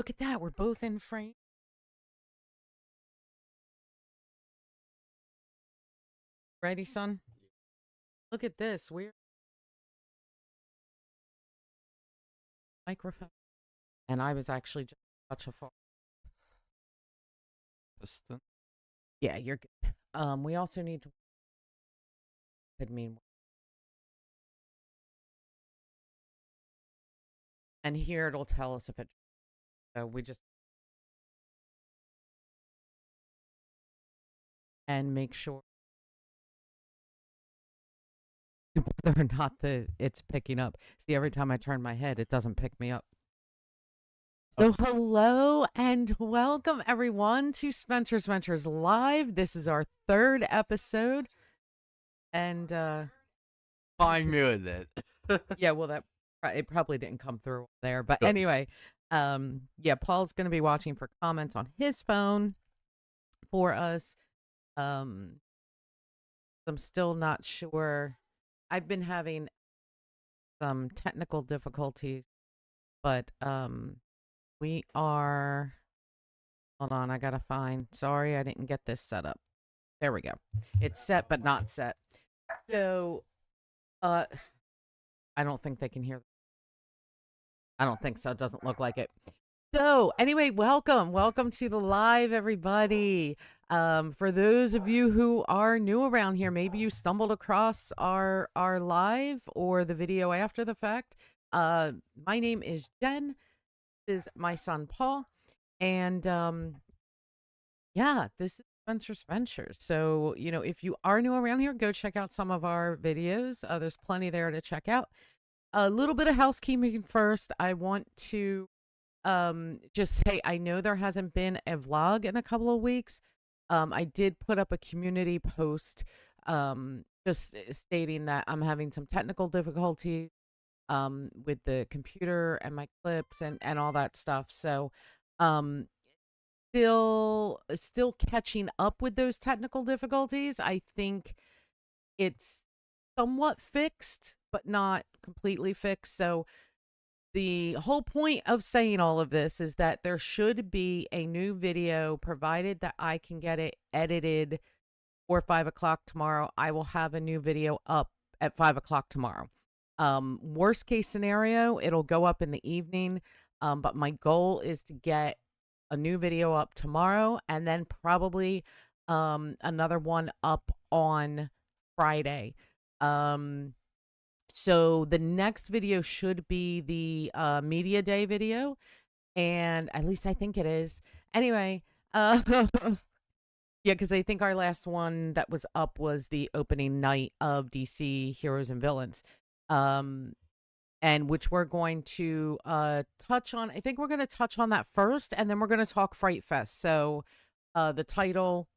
look at that. We're both in frame. Ready, son? Look at this. We're microphone. And I was actually just watch a far. Yeah, you're good. We also need to could mean, and here it'll tell us if it. So we just and make sure whether or not it's picking up. See, every time I turn my head, it doesn't pick me up. So hello and welcome everyone to Spencer's Ventures Live. This is our 3rd episode. And fine with it. Yeah, well it probably didn't come through there. But anyway, yeah, Paul's gonna be watching for comments on his phone for us. I'm still not sure. I've been having some technical difficulties, but we are, hold on, I gotta find, sorry, I didn't get this set up. There we go. It's set, but not set. So, I don't think they can hear. I don't think so. It doesn't look like it. So anyway, welcome to the live, everybody. For those of you who are new around here, maybe you stumbled across our live or the video after the fact. My name is Jen. This is my son Paul, and yeah, this is Spencer's Ventures. So if you are new around here, go check out some of our videos. There's plenty there to check out. A little bit of housekeeping first. I want to just say, I know there hasn't been a vlog in a couple of weeks. I did put up a community post just stating that I'm having some technical difficulties with the computer and my clips and all that stuff. So still catching up with those technical difficulties. I think it's somewhat fixed, but not completely fixed. So the whole point of saying all of this is that there should be a new video, provided that I can get it edited for 5 o'clock tomorrow. I will have a new video up at 5 o'clock tomorrow. Worst case scenario, it'll go up in the evening. But my goal is to get a new video up tomorrow, and then probably another one up on Friday. So the next video should be the media day video, and at least I think it is. Anyway, yeah, because I think our last one that was up was the opening night of DC Heroes and Villains, and which we're going to touch on. I think we're going to touch on that first, and then we're going to talk Fright Fest. So the title,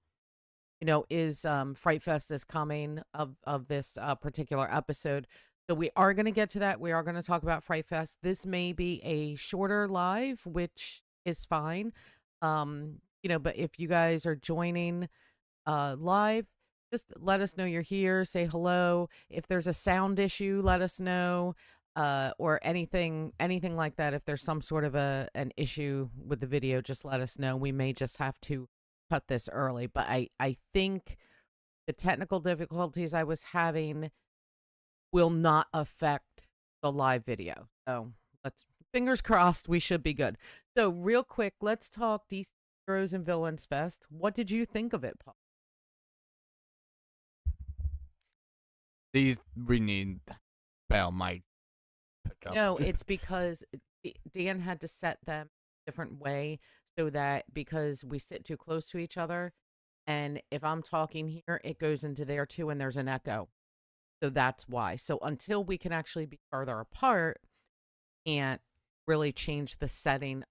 is Fright Fest is coming of this particular episode. So we are going to get to that. We are going to talk about Fright Fest. This may be a shorter live, which is fine. But if you guys are joining live, just let us know you're here. Say hello. If there's a sound issue, let us know. Or anything like that. If there's some sort of an issue with the video, just let us know. We may just have to cut this early. But I think the technical difficulties I was having will not affect the live video. So fingers crossed, we should be good. So real quick, let's talk DC Heroes and Villains Fest. What did you think of it, Paul? We need bell mic. No, it's because Dan had to set them a different way so that because we sit too close to each other, and if I'm talking here, it goes into there too, and there's an echo. So that's why. So until we can actually be further apart, can't really change the setting.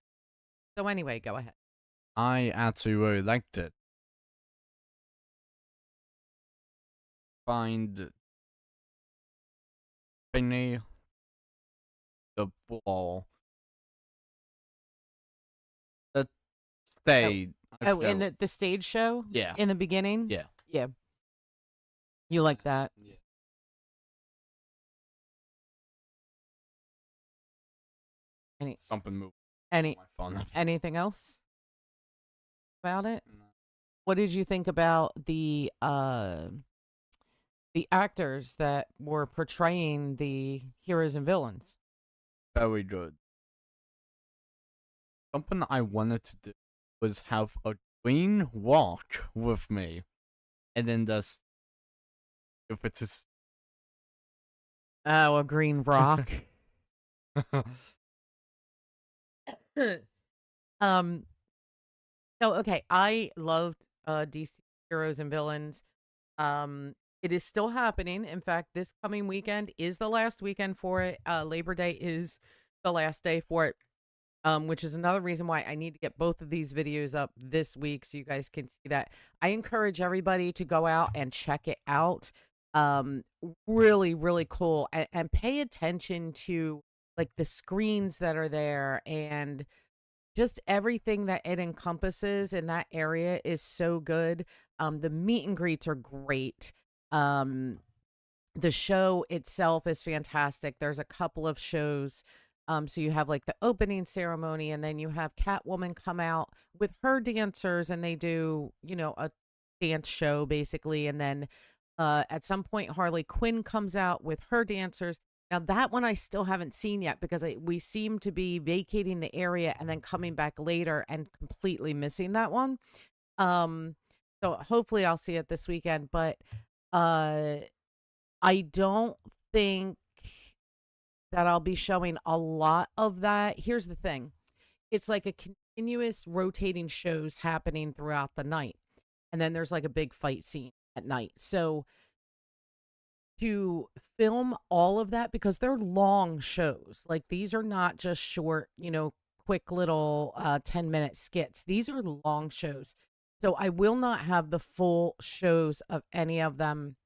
So anyway, go ahead. I actually really liked it. Find thingy, the ball, the stage. Oh, in the stage show? Yeah. In the beginning? Yeah. Yeah. You like that? Yeah. Something moved. Any my phone. anything else about it? No. What did you think about the actors that were portraying the heroes and villains? Very good. Something I wanted to do was have a green walk with me, and then just if it's just Oh, a green rock. um. So okay, I loved DC heroes and villains. It is still happening. In fact, this coming weekend is the last weekend for it. Labor Day is the last day for it. Which is another reason why I need to get both of these videos up this week so you guys can see that. I encourage everybody to go out and check it out. Really, really cool. And pay attention to like the screens that are there and just everything that it encompasses in that area is so good. The meet and greets are great. Um, the show itself is fantastic. There's a couple of shows. So you have like the opening ceremony, and then you have Catwoman come out with her dancers, and they do, a dance show basically. And then at some point, Harley Quinn comes out with her dancers. Now that one I still haven't seen yet because we seem to be vacating the area and then coming back later and completely missing that one. So hopefully I'll see it this weekend, but I don't think that I'll be showing a lot of that. Here's the thing. It's like a continuous rotating shows happening throughout the night. And then there's like a big fight scene at night. So to film all of that, because they're long shows, like these are not just short, quick little 10-minute skits. These are long shows. So I will not have the full shows of any of them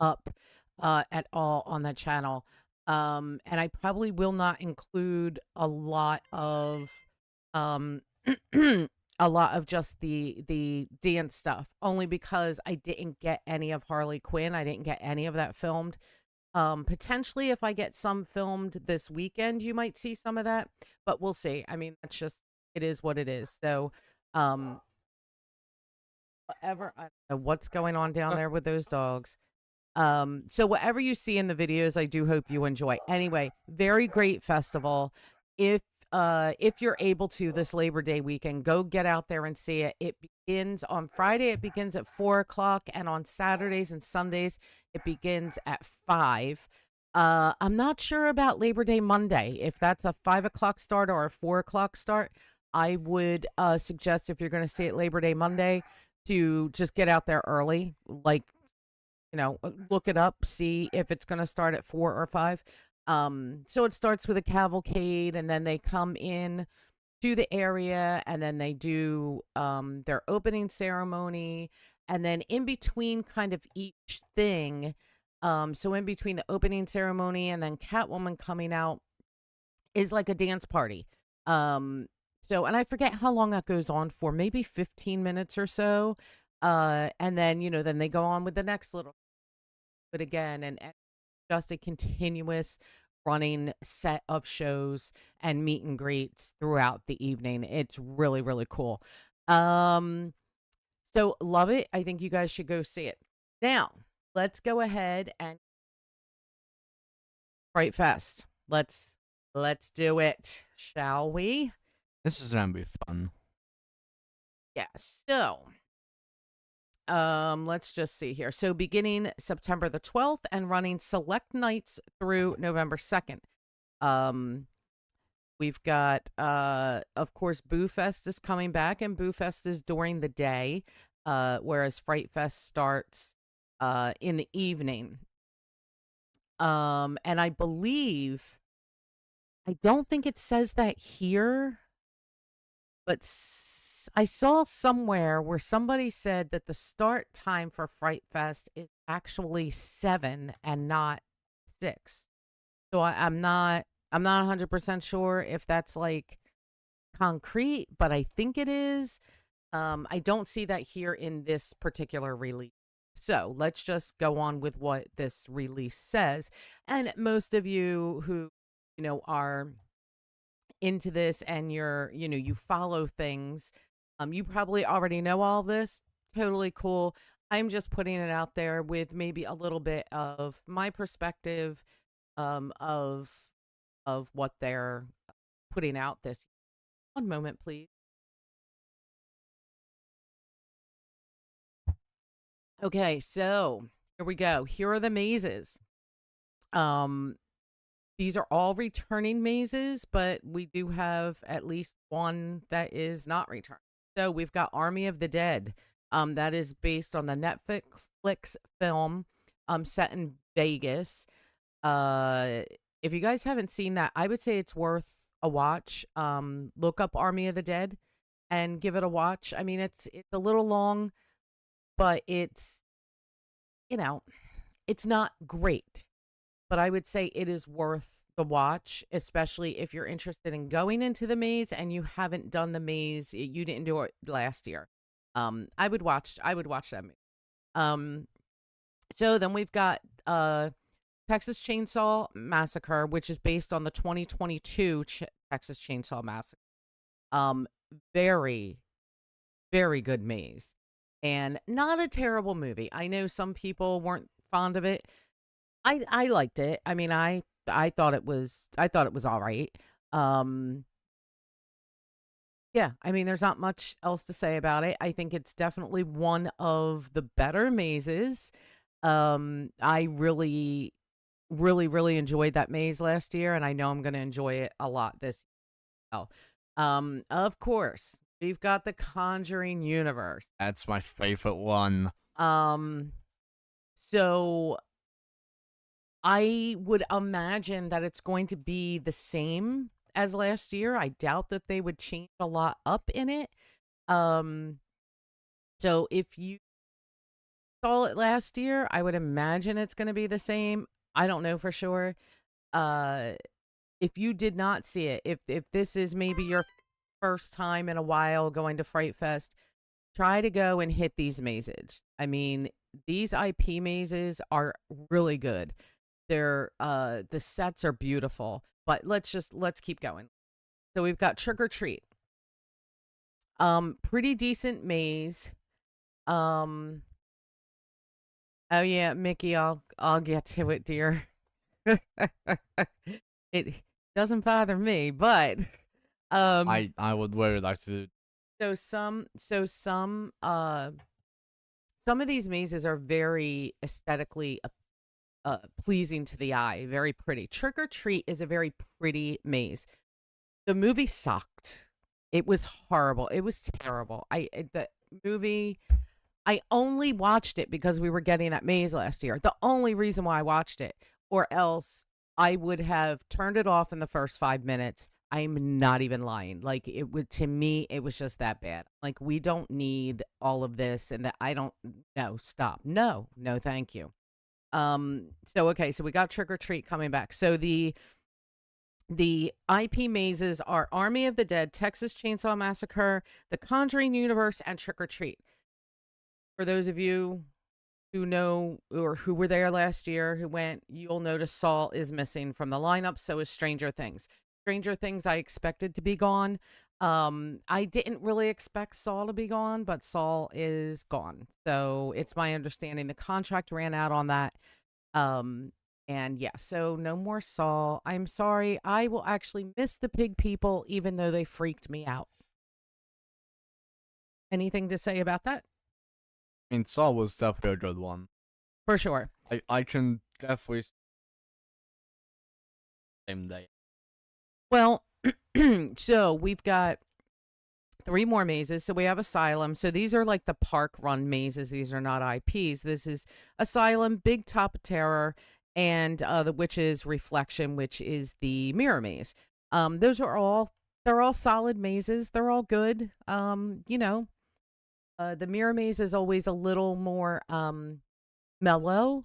up at all on the channel. And I probably will not include a lot of a lot of just the dance stuff, only because I didn't get any of Harley Quinn. I didn't get any of that filmed. Potentially if I get some filmed this weekend, you might see some of that, but we'll see. I mean, that's just, it is what it is. So whatever, I don't know what's going on down there with those dogs. So whatever you see in the videos, I do hope you enjoy. Anyway, very great festival. If you're able to this Labor Day weekend, go get out there and see it. It begins on Friday. It begins at 4:00, and on Saturdays and Sundays, it begins at 5. I'm not sure about Labor Day Monday, if that's a 5:00 start or a 4:00 start. I would suggest, if you're going to see it Labor Day Monday, to just get out there early, like, look it up, see if it's going to start at 4 or 5. So it starts with a cavalcade, and then they come in to the area, and then they do their opening ceremony, and then in between kind of each thing, so in between the opening ceremony and then Catwoman coming out is like a dance party. So, and I forget how long that goes on for, maybe 15 minutes or so. And then, then they go on with the next little, but again, and just a continuous running set of shows and meet and greets throughout the evening. It's really, really cool. So love it. I think you guys should go see it. Now, let's go ahead and Fright Fest. Let's do it, shall we? This is gonna be fun. Yeah, so let's just see here. So beginning September the 12th and running select nights through November 2nd. We've got of course Boo Fest is coming back, and Boo Fest is during the day, whereas Fright Fest starts in the evening. And I believe, I don't think it says that here, but I saw somewhere where somebody said that the start time for Fright Fest is actually 7 and not 6. So I'm not 100% sure if that's like concrete, but I think it is. I don't see that here in this particular release. So let's just go on with what this release says. And most of you who, are into this and you follow things, you probably already know all this. Totally cool. I'm just putting it out there with maybe a little bit of my perspective, of what they're putting out this. One moment, please. Okay, so here we go. Here are the mazes. Um, these are all returning mazes, but we do have at least one that is not returning. So we've got Army of the Dead. That is based on the Netflix film, set in Vegas. If you guys haven't seen that, I would say it's worth a watch. Look up Army of the Dead and give it a watch. I mean, it's a little long, but it's it's not great, but I would say it is worth the watch, especially if you're interested in going into the maze and you haven't done the maze. You didn't do it last year. I would watch that movie. So then we've got Texas Chainsaw Massacre, which is based on the 2022 Texas Chainsaw Massacre. Very, very good maze, and not a terrible movie. I know some people weren't fond of it. I liked it. I mean, I thought it was all right. Yeah, I mean, there's not much else to say about it. I think it's definitely one of the better mazes. I really, really, really enjoyed that maze last year, and I know I'm going to enjoy it a lot this year. Of course, we've got the Conjuring universe. That's my favorite one. So I would imagine that it's going to be the same as last year. I doubt that they would change a lot up in it. So if you saw it last year, I would imagine it's going to be the same. I don't know for sure. If you did not see it, if this is maybe your first time in a while going to Fright Fest, try to go and hit these mazes. I mean, these IP mazes are really good. They're the sets are beautiful, but let's keep going. So we've got Trick or Treat. Pretty decent maze. Oh yeah, Mickey, I'll get to it, dear. It doesn't bother me, but I would really like to. some of these mazes are very aesthetically pleasing to the eye, very pretty. Trick or Treat is a very pretty maze. The movie sucked. It was horrible. It was terrible. The movie, I only watched it because we were getting that maze last year. The only reason why I watched it, or else I would have turned it off in the first 5 minutes. I'm not even lying. Like, it would, to me, it was just that bad. Like, we don't need all of this, and that I don't. No, stop. No, thank you. So okay, so we got Trick or Treat coming back. So the IP mazes are Army of the Dead, Texas Chainsaw Massacre, The Conjuring universe, and Trick or Treat. For those of you who know or who were there last year, who went, you'll notice Saw is missing from the lineup. So is Stranger Things. Stranger Things I expected to be gone. I didn't really expect Saw to be gone, but Saw is gone. So it's my understanding the contract ran out on that. And yeah, so no more Saw. I'm sorry. I will actually miss the pig people, even though they freaked me out. Anything to say about that? I mean, Saw was definitely a good one. For sure. I can definitely same day. Well, so we've got 3 more mazes. So we have Asylum. So these are like the park run mazes. These are not IPs. This is Asylum, Big Top of Terror, and the Witch's Reflection, which is the mirror maze. Those are all, they're all solid mazes. They're all good. The mirror maze is always a little more mellow.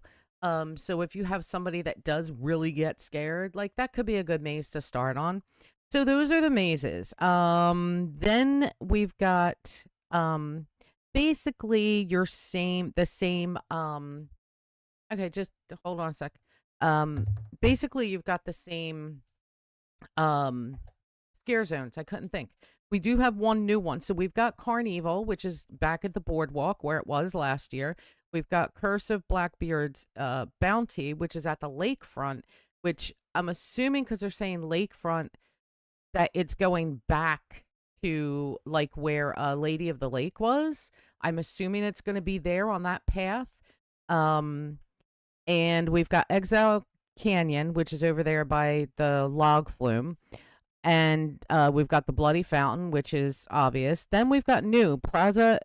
So if you have somebody that does really get scared, like, that could be a good maze to start on. So those are the mazes. Then we've got basically the same okay, just hold on a sec. Basically you've got the same Scare zones. I couldn't think. We do have one new one. So we've got Carnival, which is back at the boardwalk where it was last year. We've got Curse of Blackbeard's Bounty, which is at the lakefront, which I'm assuming because they're saying lakefront that it's going back to like where Lady of the Lake was. I'm assuming it's going to be there on that path. And we've got Exile Canyon, which is over there by the log flume. And we've got the Bloody Fountain, which is obvious. Then we've got new Plaza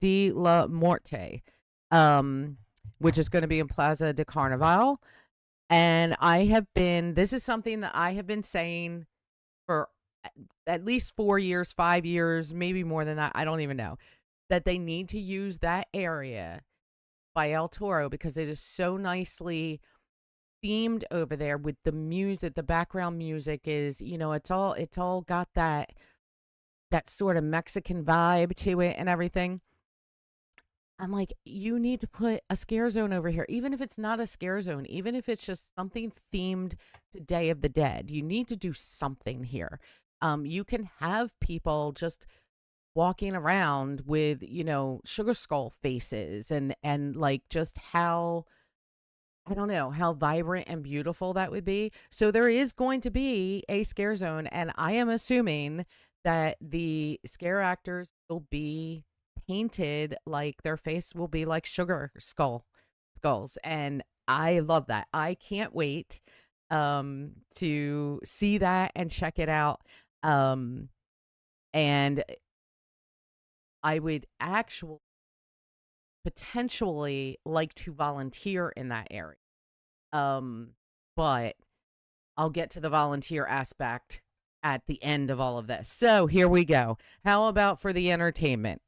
de la Morte, which is going to be in Plaza de Carnaval. And this is something that I have been saying for at least 4 years, 5 years, maybe more than that. I don't even know. That they need to use that area by El Toro because it is so nicely themed over there with the music. The background music is, it's all got that sort of Mexican vibe to it and everything. I'm like, you need to put a scare zone over here, even if it's not a scare zone, even if it's just something themed to Day of the Dead. You need to do something here. You can have people just walking around with, sugar skull faces and like just how, I don't know, how vibrant and beautiful that would be. So there is going to be a scare zone, and I am assuming that the scare actors will be painted like their face will be like skulls, and I love that. I can't wait to see that and check it out. And I would actually potentially like to volunteer in that area. But I'll get to the volunteer aspect at the end of all of this. So here we go. How about for the entertainment?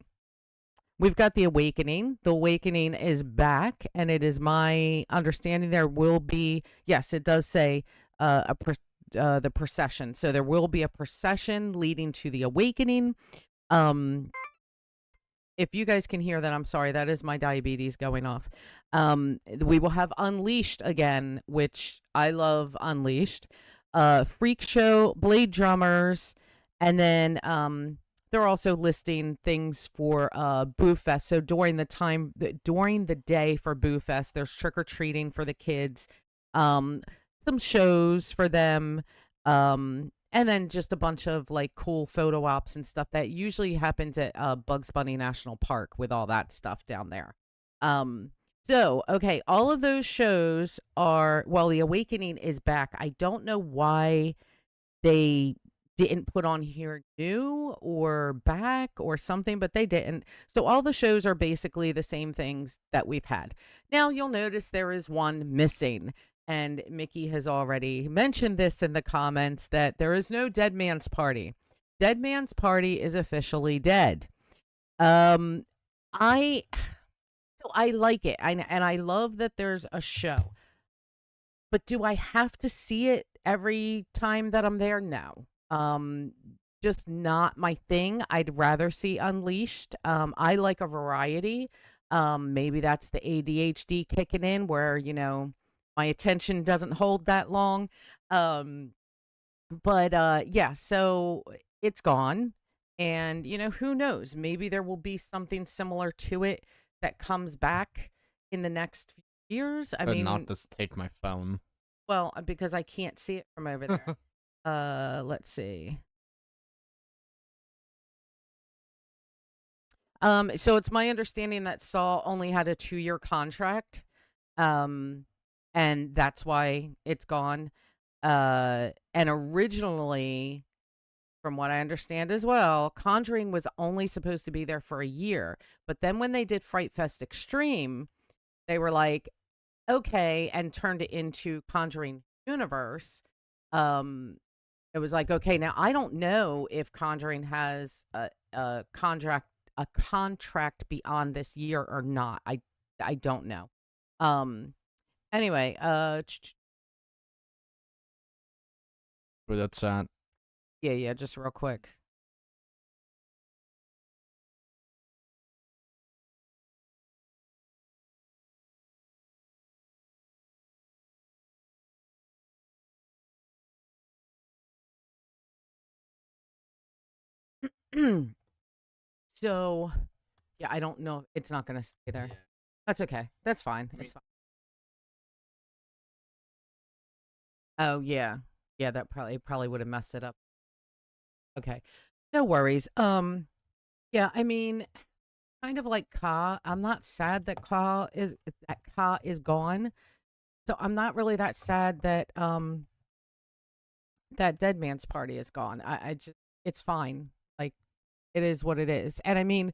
We've got The Awakening. The Awakening is back, and it is my understanding there will be, yes, it does say the procession. So there will be a procession leading to The Awakening. If you guys can hear that, I'm sorry. That is my diabetes going off. We will have Unleashed again, which I love Unleashed. Freak Show, Blade Drummers, and then they're also listing things for Boo Fest. So during the day for Boo Fest, there's trick or treating for the kids, some shows for them, and then just a bunch of like cool photo ops and stuff that usually happens at Bugs Bunny National Park with all that stuff down there. So, okay, all of those shows The Awakening is back. I don't know why they didn't put on here new or back or something, but they didn't. So all the shows are basically the same things that we've had. Now you'll notice there is one missing. And Mickey has already mentioned this in the comments that there is no Dead Man's Party. Dead Man's Party is officially dead. I like it. And I love that there's a show. But do I have to see it every time that I'm there? No. Just not my thing. I'd rather see Unleashed. I like a variety. Maybe that's the ADHD kicking in where, my attention doesn't hold that long. But yeah, so it's gone. And, who knows? Maybe there will be something similar to it that comes back in the next few years. I mean, not just take my phone. Well, because I can't see it from over there. Let's see. So it's my understanding that Saw only had a 2-year contract. And that's why it's gone. And originally, from what I understand as well, Conjuring was only supposed to be there for a year. But then when they did Fright Fest Extreme, they were like, okay, and turned it into Conjuring Universe. It was like, okay, now I don't know if Conjuring has a contract beyond this year or not. I don't know. Anyway, Where that's at. yeah, just real quick. So, yeah, I don't know. It's not going to stay there. Yeah. That's okay. That's fine. I mean- It's fine. Oh, yeah. Yeah, that probably would have messed it up. Okay. No worries. Yeah, I mean, kind of like Ka. I'm not sad that Ka is gone. So I'm not really that sad that that Dead Man's Party is gone. I just it's fine. Like it is what it is. And I mean,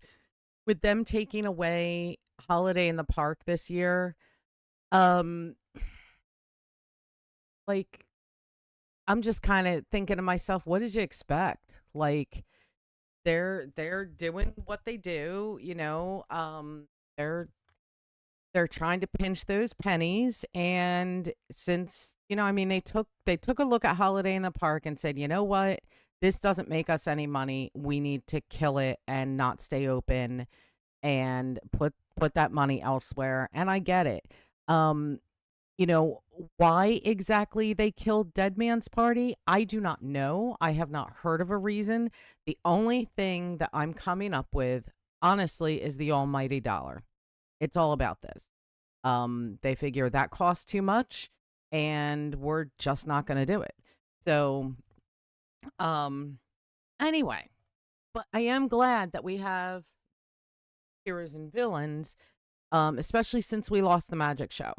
with them taking away Holiday in the Park this year, um like I'm just kind of thinking to myself, what did you expect? Like they're doing what they do, you know. They're they're trying to pinch those pennies, and since, you know, I mean, they took a look at Holiday in the Park and said, "You know what? This doesn't make us any money. We need to kill it and not stay open and put that money elsewhere." And I get it. Um you know, why exactly they killed Dead Man's Party, I do not know. I have not heard of a reason. The only thing that I'm coming up with, honestly, is the almighty dollar. It's all about this. They figure that costs too much and we're just not going to do it. So, um, anyway, but I am glad that we have heroes and villains, especially since we lost the magic show.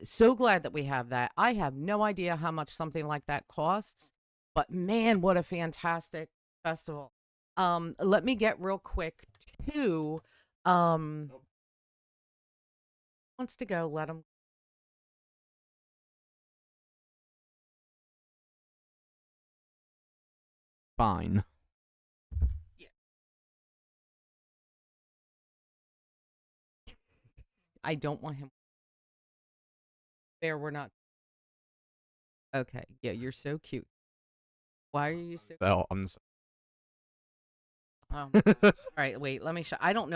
So glad that we have that. I have no idea how much something like that costs, but man, what a fantastic festival. Let me get real quick to wants to go, let him. Fine. Yeah. I don't want him there. We're not. Okay. Yeah, you're so cute. Why are you so So I'm so All right, wait, let me show. I don't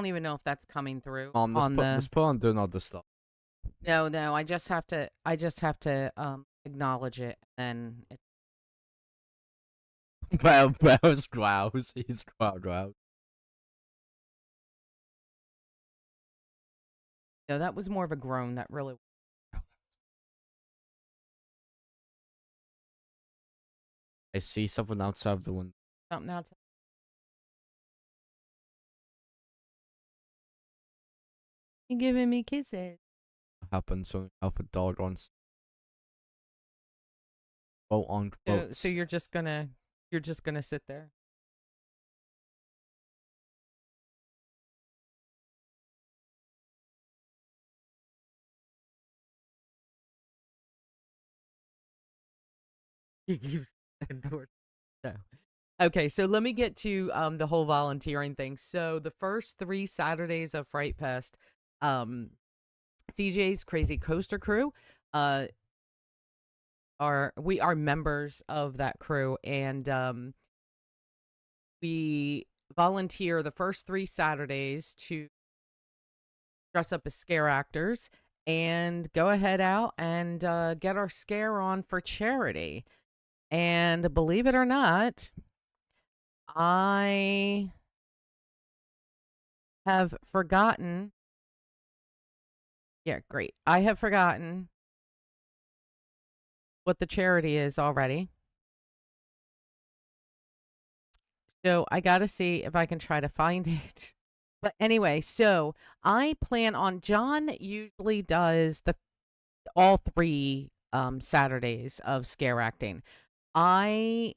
even know if that's coming through Mom, on the let's put on doing all this stuff. No, I just have to acknowledge it and Bell's grouse. He's grouse. no, that was more of a groan that really I see something outside of the window. something else. You giving me kisses. Happens when help a dog on quote unquote. So you're just gonna sit there. He keeps endorsing. No. Okay, so let me get to the whole volunteering thing. So the first 3 Saturdays of Fright Fest, um, CJ's Crazy Coaster Crew, uh, we are members of that crew, and we volunteer the first 3 Saturdays to dress up as scare actors and go ahead out and get our scare on for charity. And believe it or not, I have forgotten. Yeah, great. I have forgotten what the charity is already. So I got to see if I can try to find it. But anyway, so I plan on John usually does the all 3 Saturdays of scare acting. I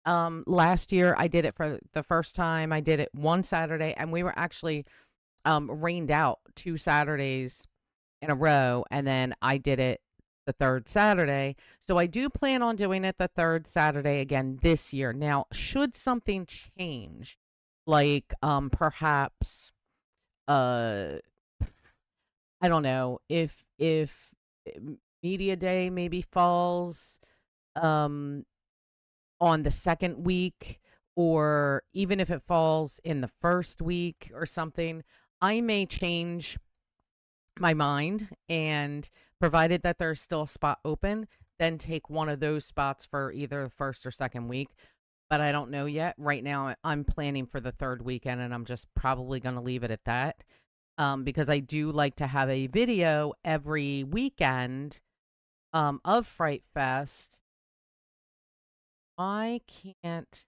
last year I did it for the first time. I did it one Saturday and we were actually rained out 2 Saturdays in a row, and then I did it the third Saturday. So I do plan on doing it the third Saturday again this year. Now, should something change, like perhaps uh I don't know, if media day maybe falls um on the second week, or even if it falls in the first week or something, I may change my mind, and provided that there's still a spot open, then take one of those spots for either the first or second week. but I don't know yet. Right now, I'm planning for the third weekend, and I'm just probably going to leave it at that. Because I do like to have a video every weekend of Fright Fest. I can't.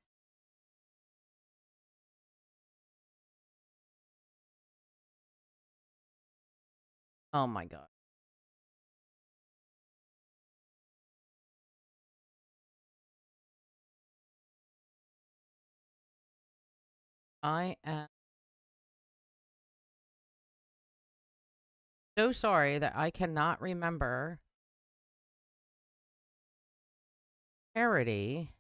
Oh my God. I am so sorry that I cannot remember charity.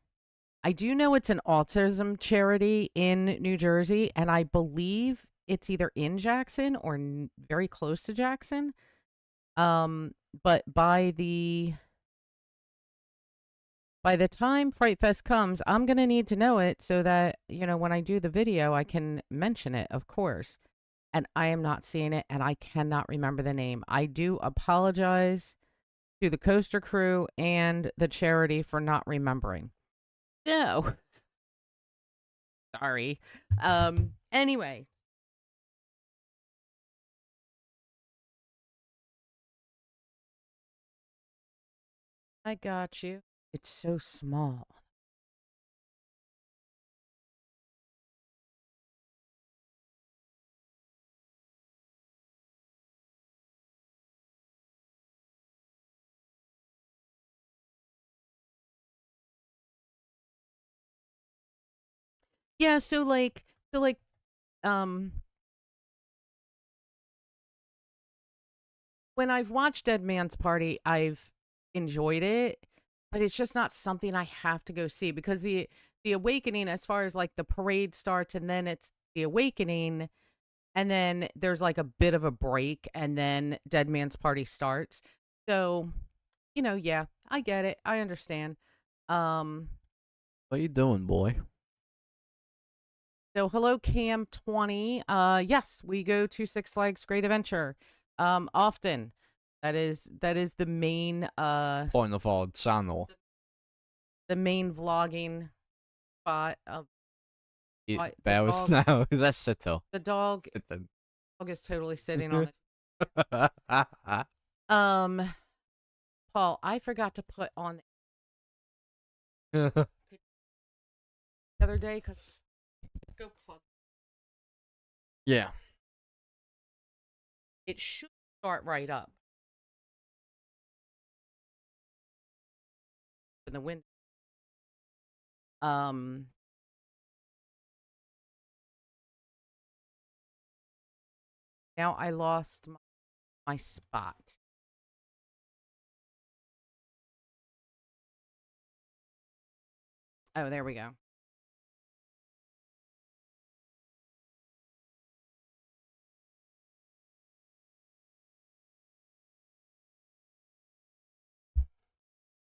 I do know it's an autism charity in New Jersey, and I believe it's either in Jackson or very close to Jackson. But by the time Fright Fest comes, I'm gonna need to know it so that, when I do the video, I can mention it, of course. And I am not seeing it, and I cannot remember the name. I do apologize to the coaster crew and the charity for not remembering. No. Sorry. Anyway. I got you. It's so small. Yeah, so um when I've watched Dead Man's Party, I've enjoyed it, but it's just not something I have to go see because the Awakening, as far as like the parade starts and then it's the Awakening, and then there's like a bit of a break, and then Dead Man's Party starts. So, yeah, I get it. I understand. Um, What you doing, boy? so hello Cam 20. Yes, we go to Six Flags Great Adventure often. That is the main Point of our channel. the main vlogging spot of Bears now. That's Sito. the dog. Sitting. Dog is totally sitting on it. Paul, I forgot to put on the other day because go plug. Yeah. It should start right up in the window. Now I lost my spot. Oh, there we go.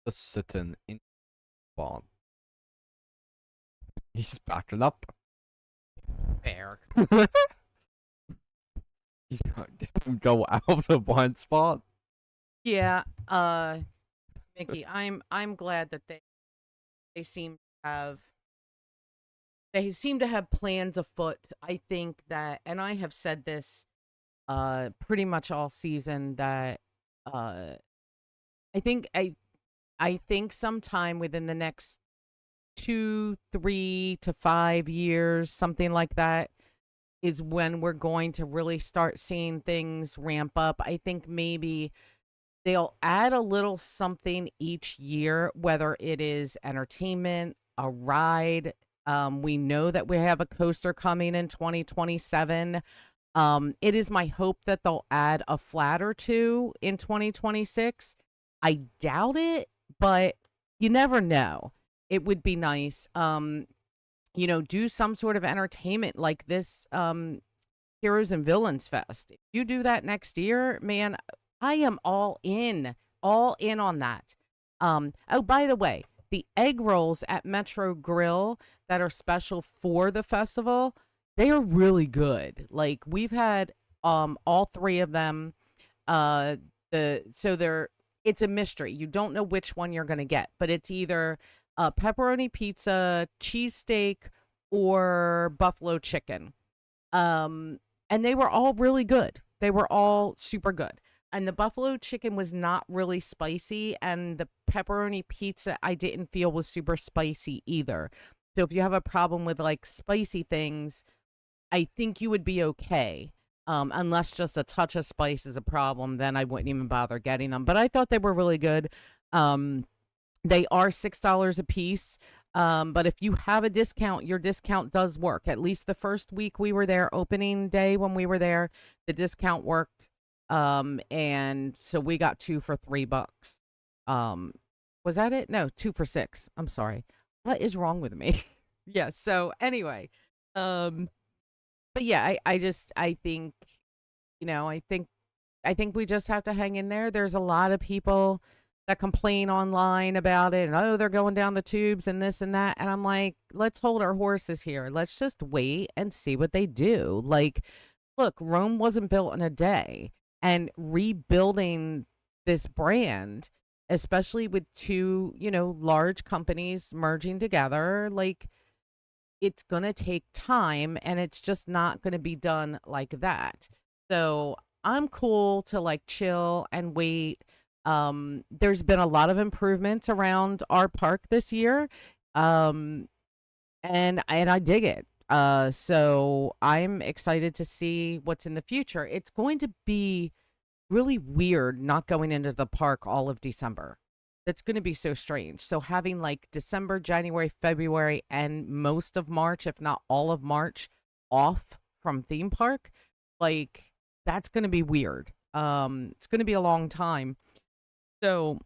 Just sitting in barn. He's backing up. Fair. Get him go out of the blind spot. Yeah, Mickey, I'm glad that they seem to have plans afoot. I think that, and I have said this pretty much all season, that I think sometime within the next 2, 3 to 5 years, something like that, is when we're going to really start seeing things ramp up. I think maybe they'll add a little something each year, whether it is entertainment, a ride. We know that we have a coaster coming in 2027. It is my hope that they'll add a flat or two in 2026. I doubt it, but you never know. It would be nice. Do some sort of entertainment like this Heroes and Villains Fest. If you do that next year, man, I am all in on that. Oh, by the way, the egg rolls at Metro Grill that are special for the festival, they are really good. Like, we've had all three of them. It's a mystery. You don't know which one you're going to get, but it's either pepperoni pizza, cheesesteak, or buffalo chicken. And they were all really good. They were all super good. And the buffalo chicken was not really spicy, and the pepperoni pizza I didn't feel was super spicy either. So if you have a problem with like spicy things, I think you would be okay. Unless just a touch of spice is a problem, then I wouldn't even bother getting them. But I thought they were really good. They are $6 a piece. But if you have a discount, your discount does work. At least the first week we were there, opening day when we were there, the discount worked. And so we got 2 for $3. Was that it? No, 2 for $6. I'm sorry. What is wrong with me? Yeah. So anyway, but yeah, I think, I think we just have to hang in there. There's a lot of people that complain online about it, and oh, they're going down the tubes and this and that. And I'm like, let's hold our horses here. Let's just wait and see what they do. Like, look, Rome wasn't built in a day, and rebuilding this brand, especially with two, large companies merging together, like, it's going to take time, and it's just not going to be done like that. So I'm cool to like chill and wait. There's been a lot of improvements around our park this year. And I dig it. So I'm excited to see what's in the future. It's going to be really weird not going into the park all of December. That's going to be so strange. So having like December, January, February, and most of March, if not all of March, off from theme park, like, that's going to be weird. It's going to be a long time. So,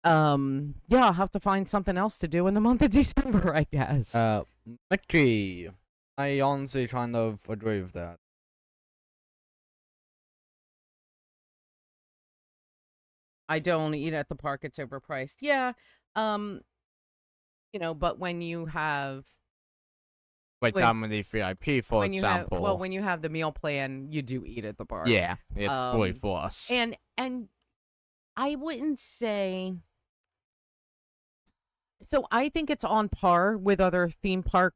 yeah, I'll have to find something else to do in the month of December, I guess. Mickey, I honestly kind of agree with that. I don't eat at the park, it's overpriced. Yeah. But when you have Like Dominique VIP, for example. when you have the meal plan, you do eat at the park. Yeah, it's fully for us. And I wouldn't say. So I think it's on par with other theme park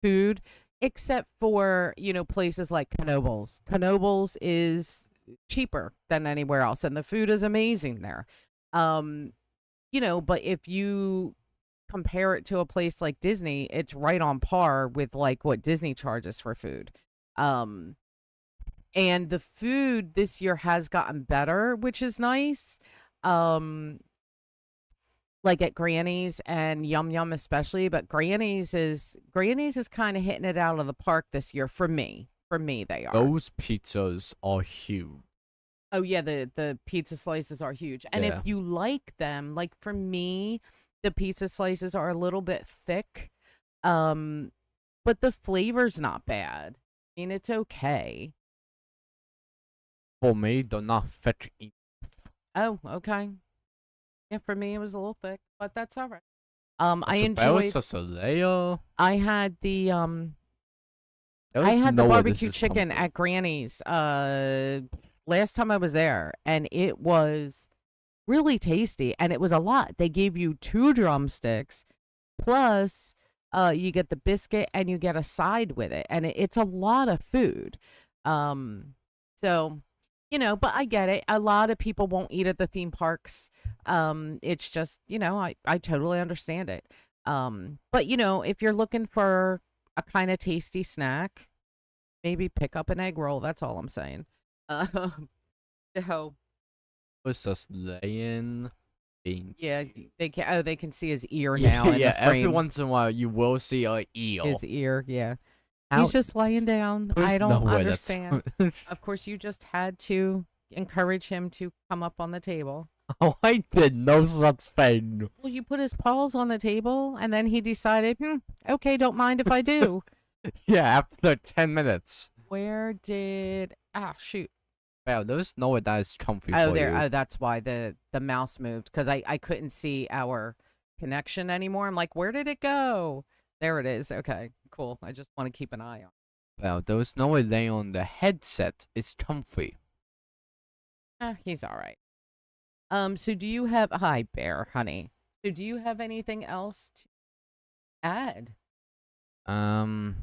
food, except for, places like Knoebels. Knoebels is cheaper than anywhere else, and the food is amazing there. But if you compare it to a place like Disney, it's right on par with like what Disney charges for food. And the food this year has gotten better, which is nice. Like at Granny's and Yum Yum especially, but Granny's is kind of hitting it out of the park this year for me. For me, they are. Those pizzas are huge. Oh yeah, the pizza slices are huge. And if you like them, like for me, the pizza slices are a little bit thick. But the flavor's not bad. I mean, it's okay. For me, they're not thick enough. Oh, okay. Yeah, for me it was a little thick, but that's all right. I enjoyed. I had the barbecue chicken at Granny's last time I was there, and it was really tasty, and it was a lot. They gave you 2 drumsticks, plus you get the biscuit and you get a side with it, and it's a lot of food. So, but I get it. A lot of people won't eat at the theme parks. It's just, I totally understand it. But if you're looking for a kind of tasty snack, maybe pick up an egg roll. That's all I'm saying. So was just laying. Yeah, they can see his ear now. Yeah, every once in a while you will see a eel. His ear, yeah. He's just laying down. I don't understand. Of course, you just had to encourage him to come up on the table. Oh, I did no such thing. Well, you put his paws on the table, and then he decided, okay, don't mind if I do. Yeah, after 10 minutes. Where did... shoot. Well, there's nowhere that is comfy for there. You. Oh, that's why the mouse moved, because I couldn't see our connection anymore. I'm like, where did it go? There it is. Okay, cool. I just want to keep an eye on. Well, there was nowhere laying on the headset. It's comfy. He's all right. So do you have... Hi, Bear, honey. So do you have anything else add? Um.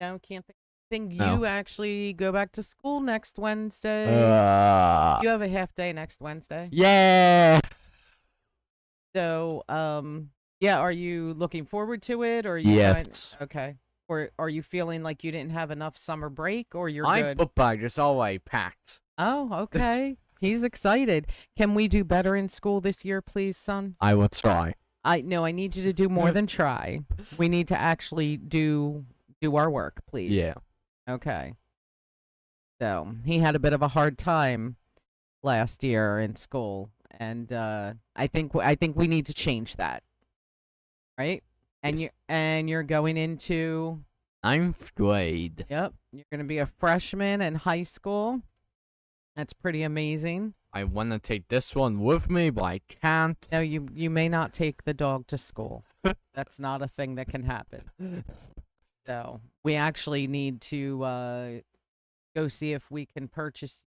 No, can't think. No. You actually go back to school next Wednesday. You have a half day next Wednesday. Yeah. So, yeah, are you looking forward to it, or are you Yes. okay? Or are you feeling like you didn't have enough summer break, or you're My good? book bag is already packed. Oh, okay. He's excited. Can we do better in school this year, please, son? I will try. I need you to do more than try. We need to actually do our work, please. Yeah. Okay. So he had a bit of a hard time last year in school, and I think we need to change that, right? And Yes. you're going into 9th grade. Yep, you're going to be a freshman in high school. That's pretty amazing. I want to take this one with me, but I can't. No, you may not take the dog to school. That's not a thing that can happen. So we actually need to go see if we can purchase.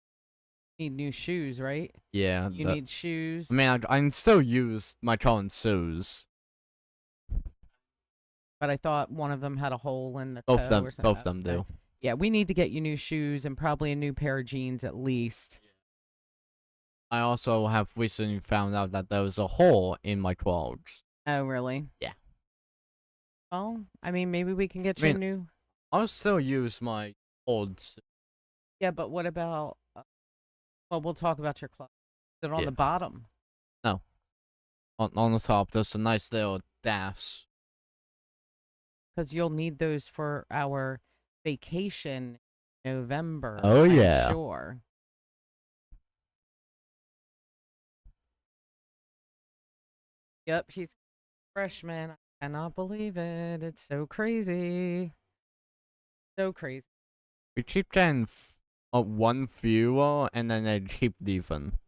Need new shoes, right? Yeah. You need shoes. I mean, I can still use my current shoes. But I thought one of them had a hole in the Both toe them, or something. both them do. Yeah, we need to get you new shoes and probably a new pair of jeans at least. I also have recently found out that there was a hole in my clothes. Oh, really? Yeah. Well, I mean, maybe we can get you new. I'll still use my old. Yeah, but what about? Well, we'll talk about your clothes. Is it on the bottom? No. On the top, there's a nice little dash. Because you'll need those for our vacation in November. Oh, yeah. I'm sure. Yep, he's a freshman. I cannot believe it. It's so crazy. So crazy. We keep getting one fewer, and then they keep leaving.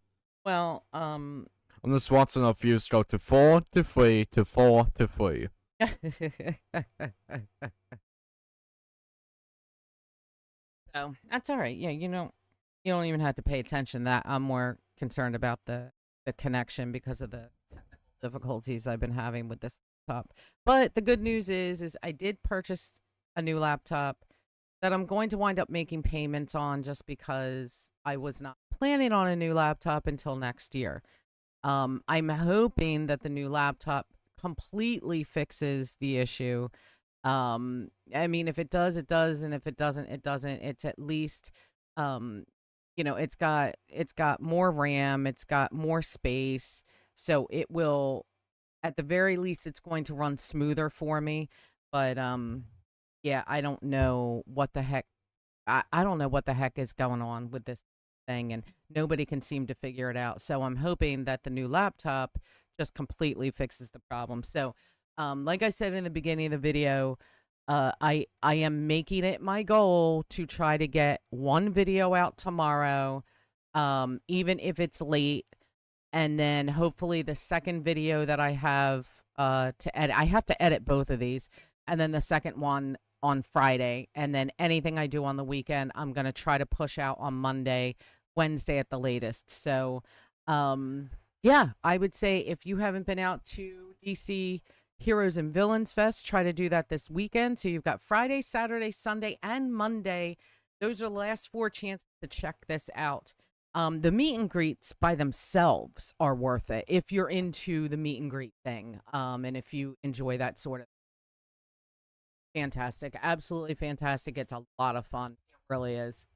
Well, I'm just watching our views go to 4 to 3 to 4 to 3. So that's all right. Yeah, you don't even have to pay attention to that. I'm more concerned about the connection because of the technical difficulties I've been having with this laptop. But the good news is I did purchase a new laptop that I'm going to wind up making payments on just because I was not planning on a new laptop until next year. I'm hoping that the new laptop completely fixes the issue. I mean, if it does, it does, and if it doesn't, it doesn't. It's at least, it's got more RAM, it's got more space, so it will, at the very least, it's going to run smoother for me. But yeah, I don't know what the heck. I don't know what the heck is going on with this thing, and nobody can seem to figure it out. So I'm hoping that the new laptop just completely fixes the problem. So, like I said in the beginning of the video, I am making it my goal to try to get one video out tomorrow, even if it's late, and then hopefully the second video that I have to edit, I have to edit both of these, and then the second one on Friday, and then anything I do on the weekend, I'm gonna try to push out on Monday, Wednesday at the latest. So, yeah, I would say if you haven't been out to DC Heroes and Villains Fest, try to do that this weekend. So you've got Friday, Saturday, Sunday, and Monday. Those are the last 4 chances to check this out. The meet and greets by themselves are worth it if you're into the meet and greet thing, and if you enjoy that sort of fantastic, absolutely fantastic. It's a lot of fun. It really is.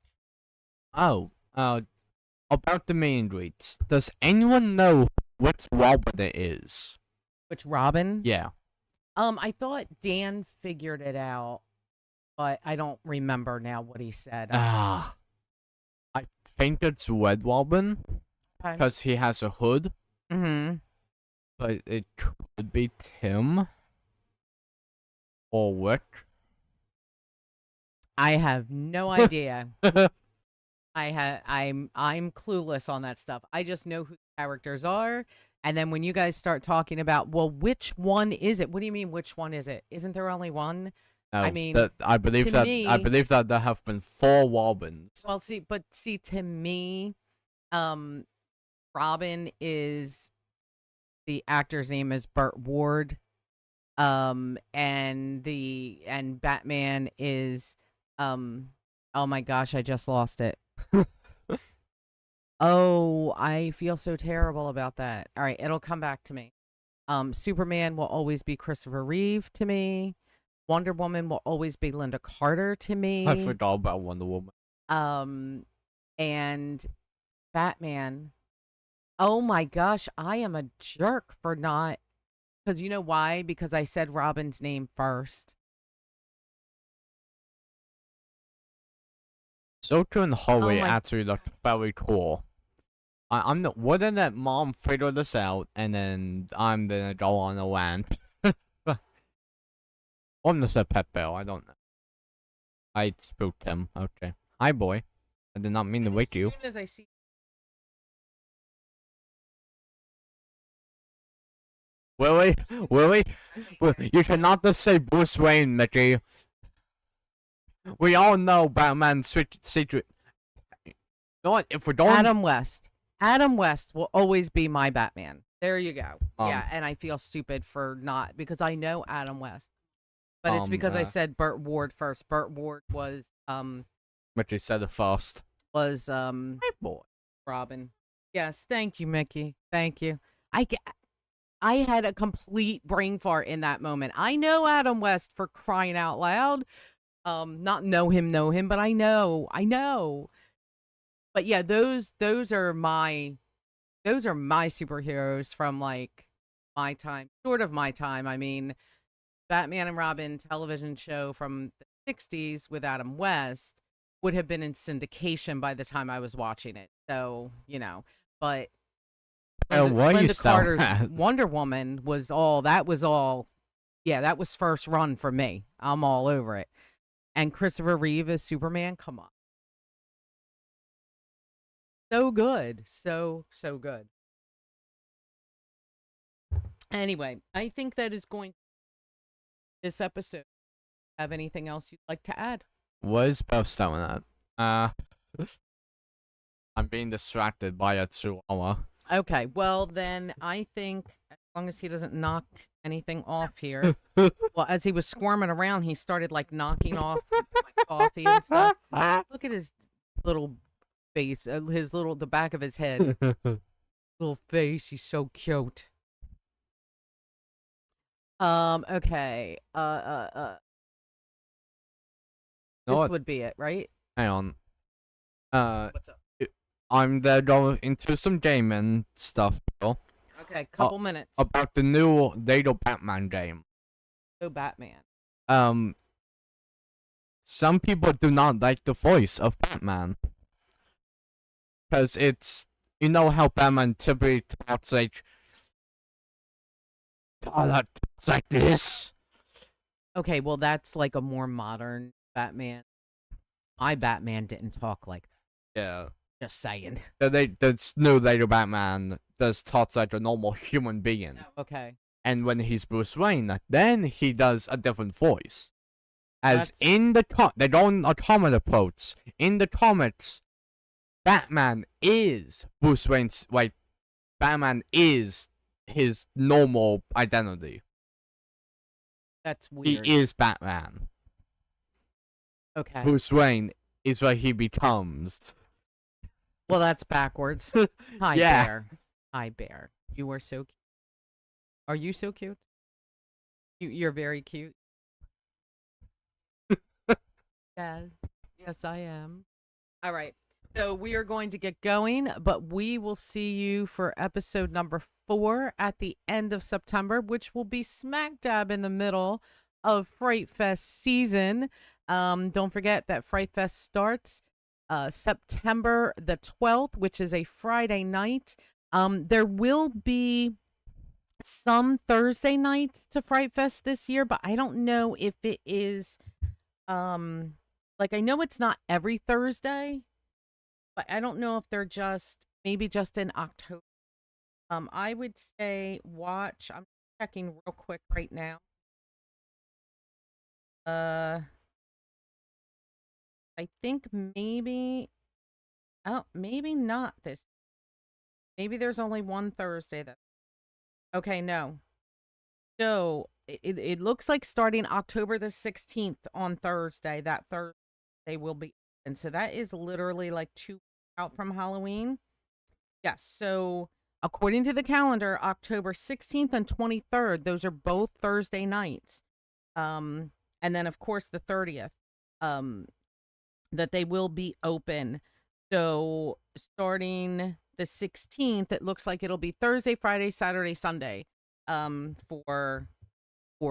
Oh, about the meet and greets. Does anyone know which Robin it is? Which Robin? Yeah. I thought Dan figured it out, but I don't remember now what he said. I think it's Red Robin because he has a hood. Mm-hmm. But it could be Tim or Rick. I have no idea. I'm clueless on that stuff. I just know who the characters are, and then when you guys start talking about, well, which one is it? What do you mean, which one is it? Isn't there only one? No, I mean, I believe that there have been 4 Robins. Well, see, to me, Robin is the actor's name is Burt Ward. And Batman is oh my gosh, I just lost it. Oh, I feel so terrible about that. All right, it'll come back to me. Superman will always be Christopher Reeve to me. Wonder Woman will always be Linda Carter to me. I forgot about Wonder Woman. And Batman. Oh my gosh, I am a jerk for not, because you know why? Because I said Robin's name first. Joker and Harley my- actually looked very cool. I'm the wouldn't let mom figure this out, and then I'm gonna go on a rant. I'm just a pet bear. I don't know. I spooked him. Okay. Hi, boy. I did not mean to wake you. As soon as I see Willie? Willie? You cannot just say Bruce Wayne, Mickey. We all know Batman's secret. You know what? If we're going... Adam West. Adam West will always be my Batman. There you go. Yeah, and I feel stupid for not, because I know Adam West. But it's because I said Burt Ward first. Burt Ward was Mickey said it first. Was Hey, boy. Robin. Yes, thank you, Mickey. Thank you. I had a complete brain fart in that moment. I know Adam West, for crying out loud. Not know him, but I know. But yeah, those are my superheroes from like my time, sort of my time. I mean, Batman and Robin television show from the 60s with Adam West would have been in syndication by the time I was watching it. So, you know, but Linda Carter's Wonder Woman was all, yeah, that was first run for me. I'm all over it. And Christopher Reeve as Superman, come on. So good. So good. Anyway, I think that is going this episode. Have anything else you'd like to add? What is Beth staring at? I'm being distracted by a chihuahua. Okay, well then I think as long as he doesn't knock anything off here. Well, as he was squirming around, he started like knocking off my coffee and stuff. Look at his little face, the back of his head. Little face, he's so cute. Okay. This would be it, right? Hang on. What's up? I'm there going into some gaming stuff, Bill. Okay, couple minutes. About the new Lego Batman game. Oh, Batman. Some people do not like the voice of Batman. Because it's, you know how Batman typically talks like this? Okay, well that's like a more modern Batman. My Batman didn't talk like that. Yeah. Just saying. The new Lego Batman does talk like a normal human being. Oh, okay. And when he's Bruce Wayne, then he does a different voice. As in the they don't a common approach. In the comics, Batman is Bruce Wayne's, like, Batman is his normal identity. That's weird. He is Batman. Okay. Bruce Wayne is what he becomes. Well, that's backwards. Hi, yeah. Bear. Hi, Bear. You are so cute. Are you so cute? You're very cute. Yes. Yes, I am. All right. So we are going to get going, but we will see you for episode number 4 at the end of September, which will be smack dab in the middle of Fright Fest season. Don't forget that Fright Fest starts September the 12th, which is a Friday night. There will be some Thursday nights to Fright Fest this year, but I don't know if it is like, I know it's not every Thursday, but I don't know if they're maybe just in October. I would say watch. I'm checking real quick right now. I think maybe, maybe not this. Maybe there's only one Thursday that. Okay, no. So it looks like starting October the 16th on Thursday, that Thursday will be, and so that is literally like 2 out from Halloween. Yes. So according to the calendar, October 16th and 23rd, those are both Thursday nights. And then of course the 30th, that they will be open. So starting the 16th, it looks like it'll be Thursday, Friday, Saturday, Sunday, for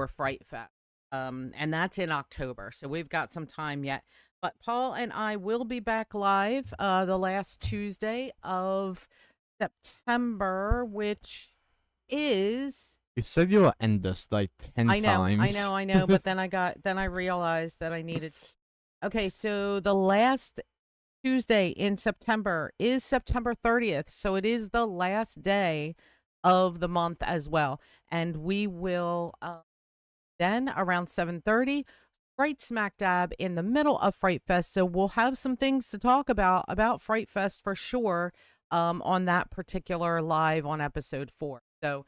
Fright Fest. And that's in October. So we've got some time yet. But Paul and I will be back live the last Tuesday of September, which is. You said you will end this like 10 times. I know, but then I realized that I needed. Okay, so the last Tuesday in September is September 30th, so it is the last day of the month as well, and we will then around 7:30 right smack dab in the middle of Fright Fest, so we'll have some things to talk about Fright Fest for sure on that particular live on episode 4. So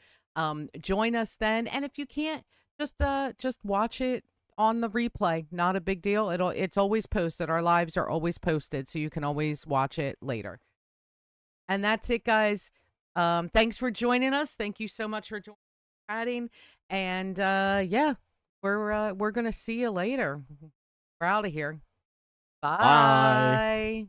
join us then, and if you can't, just watch it on the replay. Not a big deal. It's always posted. Our lives are always posted, so you can always watch it later. And that's it, guys. Thanks for joining us. Thank you so much for chatting. And yeah, we're gonna see you later. We're out of here. Bye. Bye.